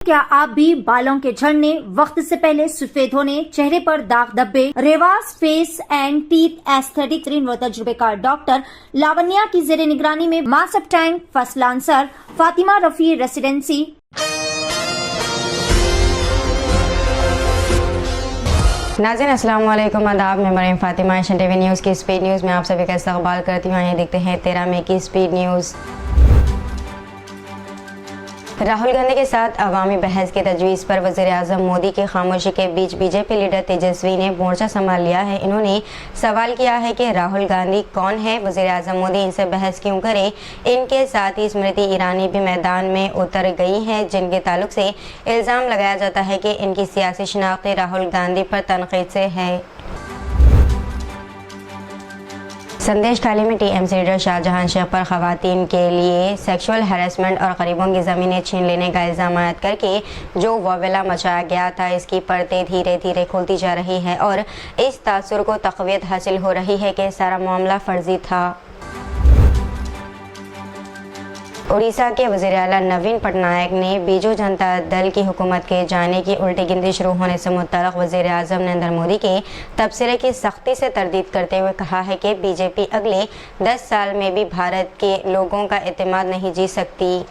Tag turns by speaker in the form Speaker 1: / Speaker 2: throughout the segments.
Speaker 1: क्या आप भी बालों के झड़ने, वक्त से पहले सफेद होने, चेहरे पर दाग धब्बे, Revas face and teeth aesthetic व तजुर्बेकार डॉक्टर लावण्या की जेर निगरानी में master tank first lancer Fatima Rafi residency
Speaker 2: नाज़रीन अस्सलाम वालेकुम, आदाब। मैं Maryam Fatima, Asian TV news की स्पीड न्यूज़ में आप सभी का इस्तकबाल करती हूँ। आइए देखते हैं 13 मई की स्पीड न्यूज़। राहुल गांधी के साथ अवामी बहस की तजवीज़ पर वज़ीर-ए-आज़म मोदी की खामोशी के बीच बीजेपी लीडर तेजस्वी ने मोर्चा संभाल लिया है। इन्होंने सवाल किया है कि राहुल गांधी कौन है, वज़ीर-ए-आज़म मोदी इनसे बहस क्यों करे। इनके साथ ही स्मृति ईरानी भी मैदान में उतर गई हैं, जिनके ताल्लुक से इल्ज़ाम लगाया जाता है कि इनकी सियासी शनाख्त राहुल गांधी पर तनकीद से है। संदेश खाली में टीएमसी लीडर शाहजहां शेख पर खवातीन के लिए सेक्सुअल हैरेसमेंट और गरीबों की ज़मीनें छीन लेने का इल्ज़ाम आयद करके जो वबेला मचाया गया था, इसकी परतें धीरे धीरे खुलती जा रही है और इस तासुर को तक़वियत हासिल हो रही है कि सारा मामला फर्जी था। उड़ीसा के वज़ीर आला नवीन पटनायक ने बीजू जनता दल की हुकूमत के जाने की उल्टी गिनती शुरू होने से मुतल्लिक़ वज़ीर आज़म नरेंद्र मोदी के तबसरे की सख्ती से तरदीद करते हुए कहा है कि बीजेपी अगले 10 साल में भी भारत के लोगों का एतमाद नहीं जीत सकती।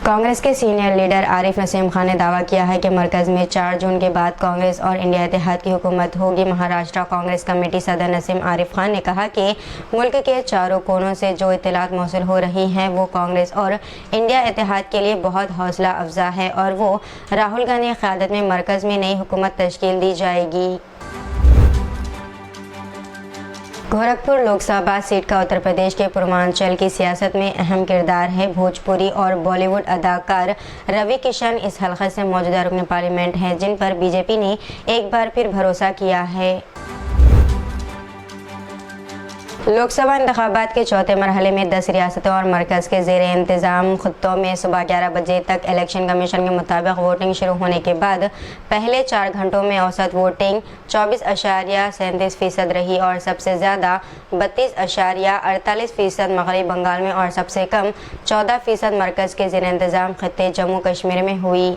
Speaker 2: कांग्रेस के सीनियर लीडर आरिफ नसीम खान ने दावा किया है कि मरकज़ में 4 जून के बाद कांग्रेस और इंडिया इत्तेहाद की हुकूमत होगी। महाराष्ट्र कांग्रेस कमेटी सदर नसीम आरिफ खान ने कहा कि मुल्क के चारों कोनों से जो इत्तलात मौसूल हो रही हैं वो कांग्रेस और इंडिया इत्तेहाद के लिए बहुत हौसला अफजा है और वो राहुल गांधी की क़यादत में मरकज़ में नई हुकूमत तश्कील दी जाएगी। गोरखपुर लोकसभा सीट का उत्तर प्रदेश के पूर्वांचल की सियासत में अहम किरदार है। भोजपुरी और बॉलीवुड अदाकार रवि किशन इस हलक़े से मौजूदा रुकन पार्लियामेंट हैं, जिन पर बीजेपी ने एक बार फिर भरोसा किया है। लोकसभा इंतखाबात के चौथे मरहले में 10 रियासतों और मरकज़ के ज़ेर इंतज़ाम खित्तों में सुबह 11 बजे तक इलेक्शन कमीशन के मुताबिक वोटिंग शुरू होने के बाद पहले 4 घंटों में औसत वोटिंग 24.37% रही और सबसे ज़्यादा 32.48% मग़रिबी बंगाल में और सबसे कम 14% मरकज़ के ज़ेर इंतज़ाम खित्ते जम्मू कश्मीर में हुई।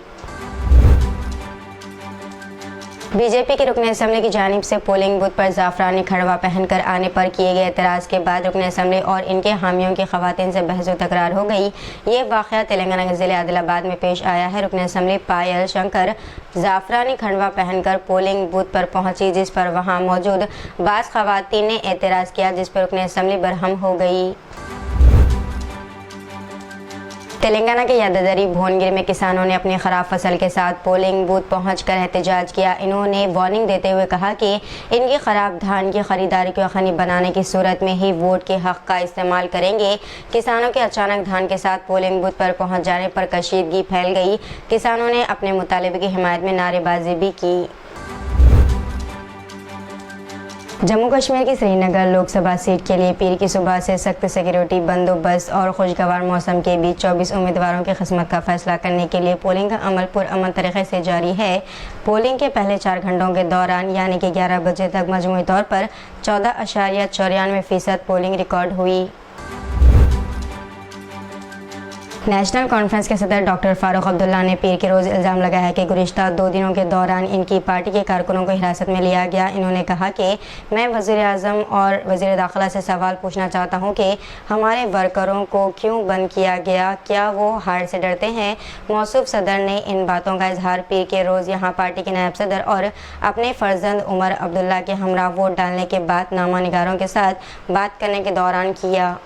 Speaker 2: बीजेपी के रुकन असम्बली की जानिब से पोलिंग बूथ पर ज़ाफ़रानी खड़वा पहनकर आने पर किए गए एतराज़ के बाद रुकन असम्बली और इनके हामियों की ख़वातीन से बहस व तकरार हो गई। ये वाक़या तेलंगाना के ज़िले आदिलाबाद में पेश आया है। रुकन असम्बली पायल शंकर ज़ाफ़रानी खड़वा पहनकर पोलिंग बूथ पर पहुंची, जिस पर वहां मौजूद बाज़ ख़वातीन ने एतराज़ किया, जिस पर रुकन असम्बली बरहम हो गई। तेलंगाना के यादाद्री भुवनगिरी में किसानों ने अपनी खराब फसल के साथ पोलिंग बूथ पहुंचकर एहतजाज किया। इन्होंने वार्निंग देते हुए कहा कि इनकी खराब धान की खरीदारी को यकीनी बनाने की सूरत में ही वोट के हक का इस्तेमाल करेंगे। किसानों के अचानक धान के साथ पोलिंग बूथ पर पहुंच जाने पर कशीदगी फैल गई। किसानों ने अपने मुतालिबे की हिमायत में नारेबाजी भी की। जम्मू कश्मीर की श्रीनगर लोकसभा सीट के लिए पीर की सुबह से सख्त सिक्योरिटी बंदोबस्त और खुशगवार मौसम के बीच 24 उम्मीदवारों की किस्मत का फैसला करने के लिए पोलिंग का अमल पुरअमन तरीके से जारी है। पोलिंग के पहले 4 घंटों के दौरान यानी कि 11 बजे तक मजमूई तौर पर 14.94% पोलिंग रिकॉर्ड हुई। नेशनल कॉन्फ्रेंस के सदर डॉक्टर फारूक अब्दुल्ला ने पीर के रोज़ इल्ज़ाम लगाया है कि गुज़िश्ता 2 दिनों के दौरान इनकी पार्टी के कारकुनों को हिरासत में लिया गया। इन्होंने कहा कि मैं वज़ीर आज़म और वज़ीर दाखिला से सवाल पूछना चाहता हूं कि हमारे वर्करों को क्यों बंद किया गया, क्या वो हार से डरते हैं। मौसूफ सदर ने इन बातों का इजहार पीर के रोज़ यहाँ पार्टी के नायब सदर और अपने फ़र्जंद उमर अब्दुल्ला के हमरा वोट डालने के बाद नामा निगारों के साथ बात करने के दौरान किया।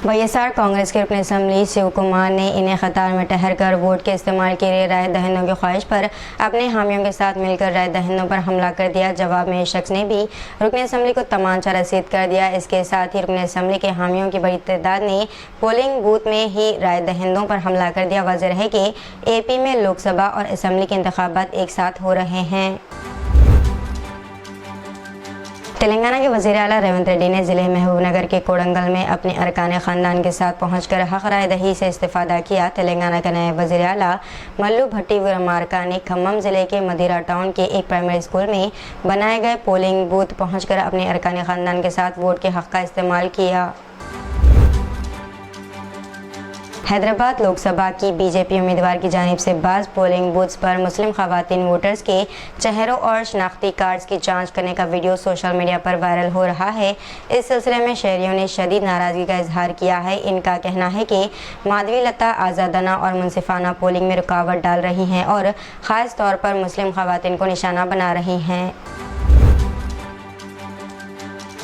Speaker 2: वाईएसआर कांग्रेस के रुकन असम्बली शिव कुमार ने इन्हें कतार में ठहर कर वोट के इस्तेमाल के लिए राय दहिंदों की ख्वाहिश पर अपने हामियों के साथ मिलकर राय दहिंदों पर हमला कर दिया। जवाब में इस शख्स ने भी रुकन असम्बली को तमांचा रसीद कर दिया। इसके साथ ही रुकन असम्बली के हामियों की बड़ी तादाद ने पोलिंग बूथ में ही राय दहिंदों पर हमला कर दिया। वाज़ेह है कि AP में लोकसभा और असम्बली के इंतखाबात एक साथ हो रहे हैं। तेलंगाना के वज़ीर आला रेवंत रेड्डी ने ज़िले महबूबनगर के कोडंगल में अपने अरकान ख़ानदान के साथ पहुंचकर हक़ राय दही से इस्तिफ़ादा किया। तेलंगाना के नए वज़ीर आला मल्लू भट्टी विक्रमार्का ने खम्मम ज़िले के मदीरा टाउन के एक प्राइमरी स्कूल में बनाए गए पोलिंग बूथ पहुंचकर अपने अरकान ख़ानदान के साथ वोट के हक़ का इस्तेमाल किया। हैदराबाद लोकसभा की बीजेपी उम्मीदवार की जानिब से बाज़ पोलिंग बूथ्स पर मुस्लिम खवातीन वोटर्स के चेहरों और शनाख्ती कार्ड्स की जांच करने का वीडियो सोशल मीडिया पर वायरल हो रहा है। इस सिलसिले में शहरियों ने शदीद नाराज़गी का इजहार किया है। इनका कहना है कि माधवी लता आज़ादाना और मुनसिफाना पोलिंग में रुकावट डाल रही हैं और ख़ास तौर पर मुस्लिम खवातीन को निशाना बना रही हैं।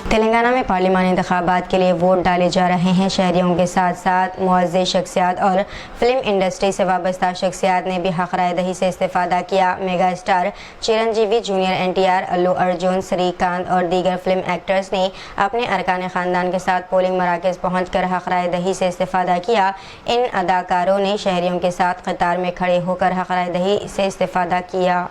Speaker 2: तेलंगाना में पार्लिमानी इंतखाबात के लिए वोट डाले जा रहे हैं। शहरियों के साथ साथ मुअज़्ज़िज़ शख्सियात और फिल्म इंडस्ट्री से वाबस्ता शख्सियात ने भी हक़ राय दही से इस्तेफ़ादा किया। Mega star Chiranjeevi, junior NTR, Allu Arjun, Shrikant और दीगर फिल्म एक्टर्स ने अपने अरकान ख़ानदान के साथ पोलिंग मराकज़ पहुँच कर हक़ राय दही से इस्तेफ़ादा किया। इन अदाकारों ने शहरियों के साथ कतार में खड़े होकर हक़ राय दही से इस्तेफ़ादा किया।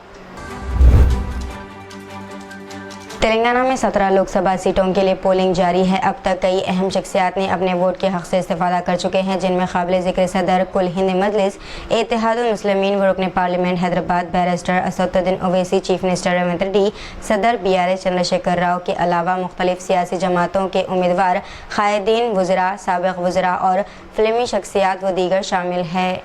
Speaker 2: तेलंगाना में 17 लोकसभा सीटों के लिए पोलिंग जारी है। अब तक कई अहम शख्सियात ने अपने वोट के हक़ से इस्तेफ़ादा कर चुके हैं, जिनमें काबिल ज़िक्र सदर कुल हिंद मजलिस, इत्तेहादुल मुस्लिमीन व रुकन parliament Hyderabad barrister Asaduddin Owaisi, chief minister Revanth Reddy, सदर BRS चंद्रशेखर राव के अलावा मुख्तलिफ सियासी जमातों के उम्मीदवार, कायदीन, वुज़रा, साबिक़ वुज़रा और फिल्मी शख्सियात व दीगर शामिल हैं।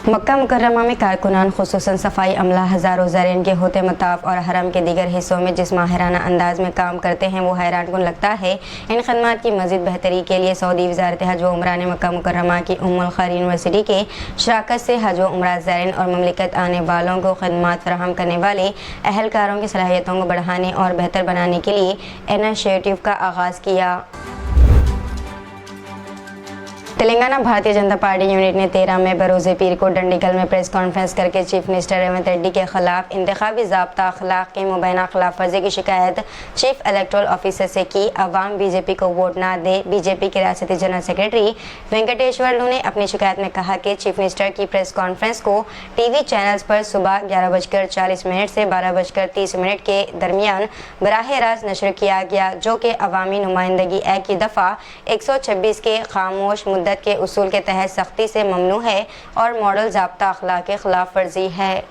Speaker 2: मक्का मुकर्रमा में कारकुनान खुसूसन सफाई अमला हज़ारों ज़ायरीन के होते मताफ़ और हरम के दीगर हिस्सों में जिस माहिराना अंदाज में काम करते हैं वो हैरान कुन लगता है। इन खदमात की मज़ीद बेहतरी के लिए सऊदी वज़ारत हज व उम्रा ने मक्का मुकर्रमा की उम्मुल खैर यूनिवर्सिटी के शराकत से हज व उम्रा ज़ायरीन और ममलिकत आने वालों को खदमात फराहम करने वाले अहलकारों की सलाहियतों को बढ़ाने और बेहतर बनाने के लिए इनिशिएटिव का आगाज़ किया। तेलंगाना भारतीय जनता पार्टी यूनिट ने 13 मई बरोज़े पीर को डंडीगल में प्रेस कॉन्फ्रेंस करके चीफ मिनिस्टर रेवंत रेड्डी के खिलाफ इंतखाबी ज़ाब्ता अखलाक की मुबैना खिलाफ वर्जी की शिकायत चीफ इलेक्टोरल ऑफिसर से की। अवाम बीजेपी को वोट ना दे। बीजेपी के रियासती जनरल सेक्रेटरी वेंकटेश्वरलू ने अपनी शिकायत में कहा कि चीफ मिनिस्टर की प्रेस कॉन्फ्रेंस को टीवी चैनल्स पर सुबह 11:40 से 12:30 के दरमियान बराह रास्त नशर किया गया, जो कि अवामी नुमाइंदगी एक्ट की दफ़ा 126 के खामोश मुद्दत के उसूल के तहत सख्ती से ममनू है और मॉडल ज़ाब्ता अखलाक के खिलाफ वर्जी है।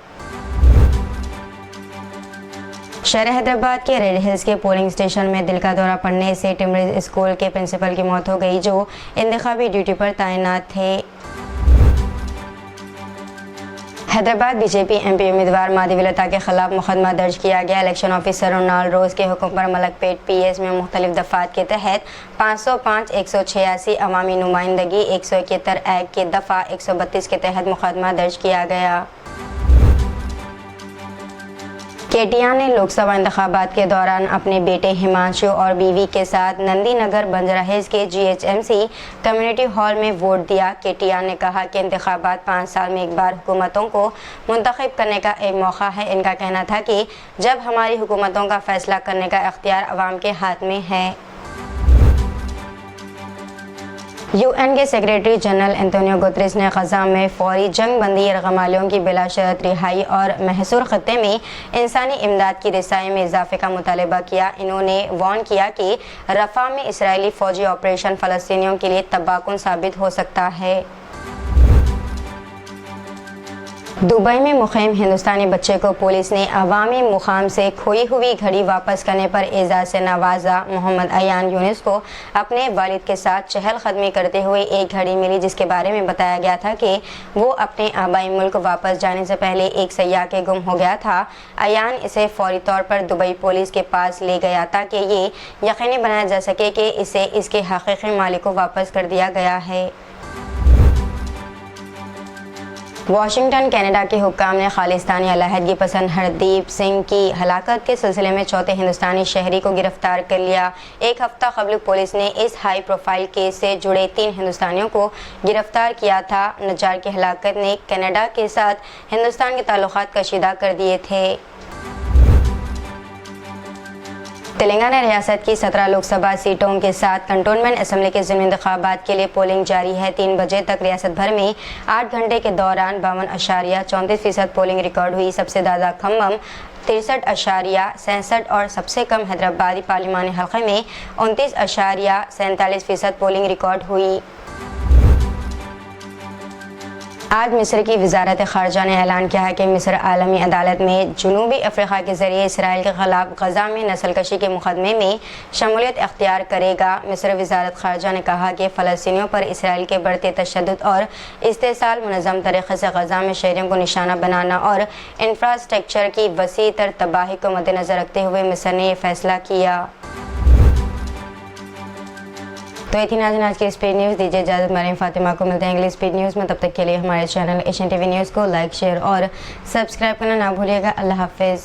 Speaker 2: शहर हैदराबाद के रेड हिल्स के पोलिंग स्टेशन में दिल का दौरा पड़ने से टिम्बरिज स्कूल के प्रिंसिपल की मौत हो गई, जो इंतखाबी ड्यूटी पर तैनात थे। हैदराबाद बीजेपी MP उम्मीदवार माधवी लता के खिलाफ मुकदमा दर्ज किया गया। इलेक्शन ऑफिसर रोनाल्ड रोज के हुक्म पर मलकपेट PS में मुख्तलिफ दफ़ात के तहत 505, 186 अवामी नुमाइंदगी 171 एक्ट के दफ़ा 132 के तहत मुकदमा दर्ज किया गया। केटीआर ने लोकसभा इंतखाबात के दौरान अपने बेटे हिमांशु और बीवी के साथ नंदी नगर बंजारा हिल्स के GHMC कम्युनिटी हॉल में वोट दिया। केटीआर ने कहा कि इंतखाबात 5 साल में एक बार हुकूमतों को मुंतखब करने का एक मौका है। इनका कहना था कि जब हमारी हुकूमतों का फैसला करने का इख्तियार अवाम के हाथ में है। UN के सेक्रेटरी जनरल एंटोनियो गुतरेस ने गजा में फौरी जंग बंदी यरगमालियों की बिलाशर्त रिहाई और महसूर खत्ते में इंसानी इमदाद की रसाई में इजाफे का मुतालबा किया। इन्होंने वार्न किया कि रफ़ा में इसराइली फ़ौजी ऑपरेशन फ़लस्तीनियों के लिए तबाहकुन साबित हो सकता है। दुबई में मुक़ीम हिंदुस्तानी बच्चे को पुलिस ने अवामी मुकाम से खोई हुई घड़ी वापस करने पर एजाज़ से नवाजा। मोहम्मद अयान यूनिस को अपने वालिद के साथ चहलकदमी करते हुए एक घड़ी मिली, जिसके बारे में बताया गया था कि वो अपने आबाई मुल्क वापस जाने से पहले एक सयाह के गुम हो गया था। अयान इसे फौरी तौर पर दुबई पुलिस के पास ले गया ताकि ये यकीनी बनाया जा सके कि इसे इसके हकीकी मालिक को वापस कर दिया गया है। वाशिंगटन कनाडा के हुक्काम ने खालिस्तानी अलहदगी पसंद हरदीप सिंह की हलाकत के सिलसिले में चौथे हिंदुस्तानी शहरी को गिरफ्तार कर लिया। एक हफ्ता कबल पुलिस ने इस हाई प्रोफाइल केस से जुड़े 3 हिंदुस्तानियों को गिरफ्तार किया था। नज्जार की हलाकत ने कनाडा के साथ हिंदुस्तान के ताल्लुकात कशीदा कर दिए थे। तेलंगाना रियासत की 17 लोकसभा सीटों के साथ कंटोनमेंट असम्बली के ज़िमनी इंतखाबात के लिए पोलिंग जारी है। 3 बजे तक रियासत भर में 8 घंटे के दौरान 52.34% पोलिंग रिकॉर्ड हुई। सबसे ज़्यादा खम्मम 63.67 और सबसे कम हैदराबादी पार्लिमानी हल्के में 29.47% पोलिंग रिकॉर्ड हुई। आज मिस्र की वजारत ख़ारजा ने ऐलान किया है कि मिस्र आलमी अदालत में जनूबी अफ्रीका के ज़रिए इसराइल के ख़िलाफ़ गज़ा में नस्लकशी के मुकदमे में शमूलियत अख्तियार करेगा। मिस्र वजारत ख़ारजा ने कहा कि फ़लस्तीनियों पर इसराइल के बढ़ते तशद्दुद और इस्तेसाल मुनज़्ज़म तरीक़े से गज़ा में शहरियों को निशाना बनाना और इंफ्रास्ट्रक्चर की वसी तर तबाही को मद्देनज़र रखते हुए मिस्र ने यह फ़ैसला किया। तो ये थी नाज़रीन आज की स्पीड न्यूज़। दीजिए इजाज़त, मरीम फ़ातिमा को मिलते हैं अगली स्पीड न्यूज़ में। तब तक के लिए हमारे चैनल एशियन टीवी न्यूज़ को लाइक, शेयर और सब्सक्राइब करना ना भूलिएगा। अल्लाह हाफ़िज़।